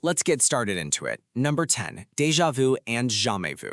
let's get started into it. Number 10, déjà vu and jamais vu.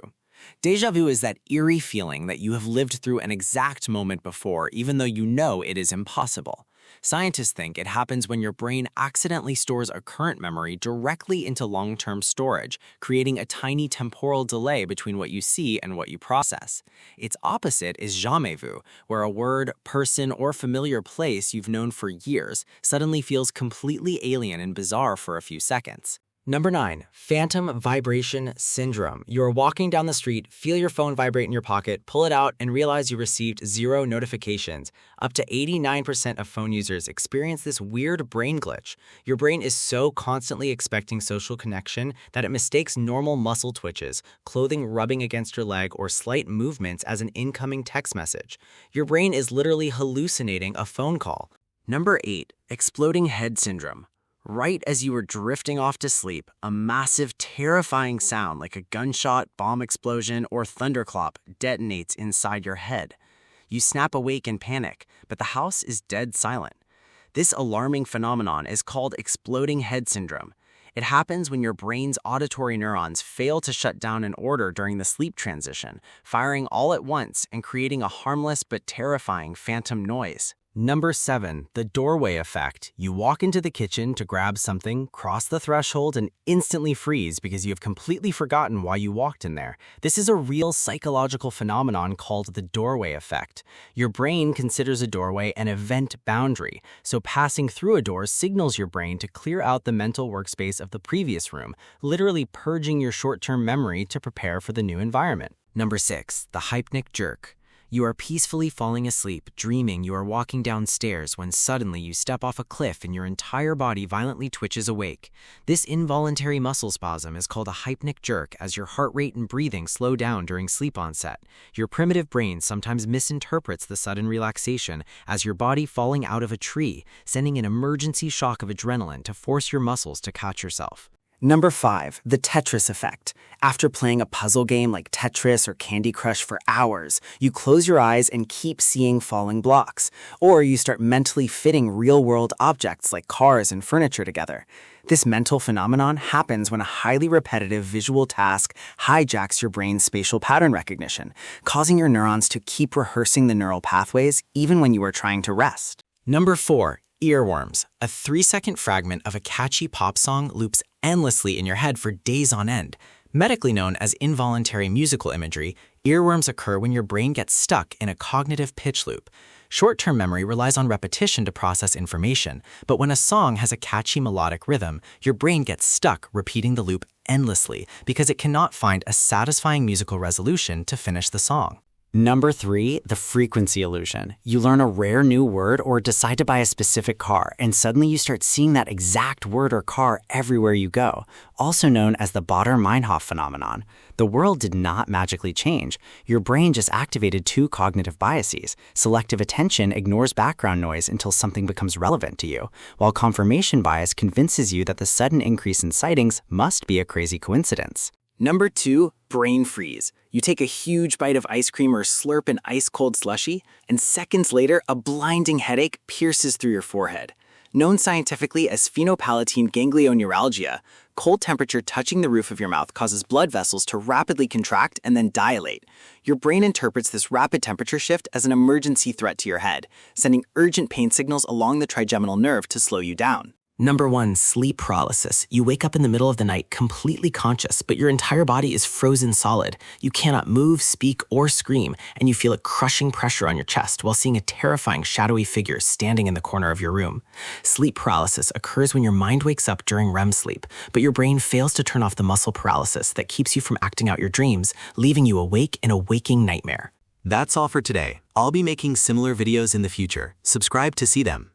Déjà vu is that eerie feeling that you have lived through an exact moment before, even though you know it is impossible. Scientists think it happens when your brain accidentally stores a current memory directly into long-term storage, creating a tiny temporal delay between what you see and what you process. Its opposite is jamais vu, where a word, person, or familiar place you've known for years suddenly feels completely alien and bizarre for a few seconds. Number 9, phantom vibration syndrome. You're walking down the street, feel your phone vibrate in your pocket, pull it out, and realize you received 0 notifications. Up to 89% of phone users experience this weird brain glitch. Your brain is so constantly expecting social connection that it mistakes normal muscle twitches, clothing rubbing against your leg, or slight movements as an incoming text message. Your brain is literally hallucinating a phone call. Number 8, exploding head syndrome. Right as you were drifting off to sleep, a massive, terrifying sound like a gunshot, bomb explosion, or thunderclap detonates inside your head. You snap awake in panic, but the house is dead silent. This alarming phenomenon is called exploding head syndrome. It happens when your brain's auditory neurons fail to shut down in order during the sleep transition, firing all at once and creating a harmless but terrifying phantom noise. Number 7, the doorway effect. You walk into the kitchen to grab something, cross the threshold, and instantly freeze because you have completely forgotten why you walked in there. This is a real psychological phenomenon called the doorway effect. Your brain considers a doorway an event boundary, so passing through a door signals your brain to clear out the mental workspace of the previous room, literally purging your short-term memory to prepare for the new environment. Number 6, the hypnic jerk. You are peacefully falling asleep, dreaming you are walking downstairs when suddenly you step off a cliff and your entire body violently twitches awake. This involuntary muscle spasm is called a hypnic jerk as your heart rate and breathing slow down during sleep onset. Your primitive brain sometimes misinterprets the sudden relaxation as your body falling out of a tree, sending an emergency shock of adrenaline to force your muscles to catch yourself. Number 5, the Tetris effect. After playing a puzzle game like Tetris or Candy Crush for hours, you close your eyes and keep seeing falling blocks. Or you start mentally fitting real-world objects like cars and furniture together. This mental phenomenon happens when a highly repetitive visual task hijacks your brain's spatial pattern recognition, causing your neurons to keep rehearsing the neural pathways even when you are trying to rest. Number 4, earworms. A 3-second fragment of a catchy pop song loops endlessly in your head for days on end. Medically known as involuntary musical imagery, earworms occur when your brain gets stuck in a cognitive pitch loop. Short-term memory relies on repetition to process information, but when a song has a catchy melodic rhythm, your brain gets stuck repeating the loop endlessly because it cannot find a satisfying musical resolution to finish the song. Number 3, the frequency illusion. You learn a rare new word or decide to buy a specific car, and suddenly you start seeing that exact word or car everywhere you go, also known as the Baader-Meinhof phenomenon. The world did not magically change. Your brain just activated 2 cognitive biases. Selective attention ignores background noise until something becomes relevant to you, while confirmation bias convinces you that the sudden increase in sightings must be a crazy coincidence. Number 2, brain freeze. You take a huge bite of ice cream or slurp an ice-cold slushie, and seconds later, a blinding headache pierces through your forehead. Known scientifically as phenopalatine ganglioneuralgia, cold temperature touching the roof of your mouth causes blood vessels to rapidly contract and then dilate. Your brain interprets this rapid temperature shift as an emergency threat to your head, sending urgent pain signals along the trigeminal nerve to slow you down. Number 1, sleep paralysis. You wake up in the middle of the night completely conscious, but your entire body is frozen solid. You cannot move, speak, or scream, and you feel a crushing pressure on your chest while seeing a terrifying shadowy figure standing in the corner of your room. Sleep paralysis occurs when your mind wakes up during REM sleep, but your brain fails to turn off the muscle paralysis that keeps you from acting out your dreams, leaving you awake in a waking nightmare. That's all for today. I'll be making similar videos in the future. Subscribe to see them.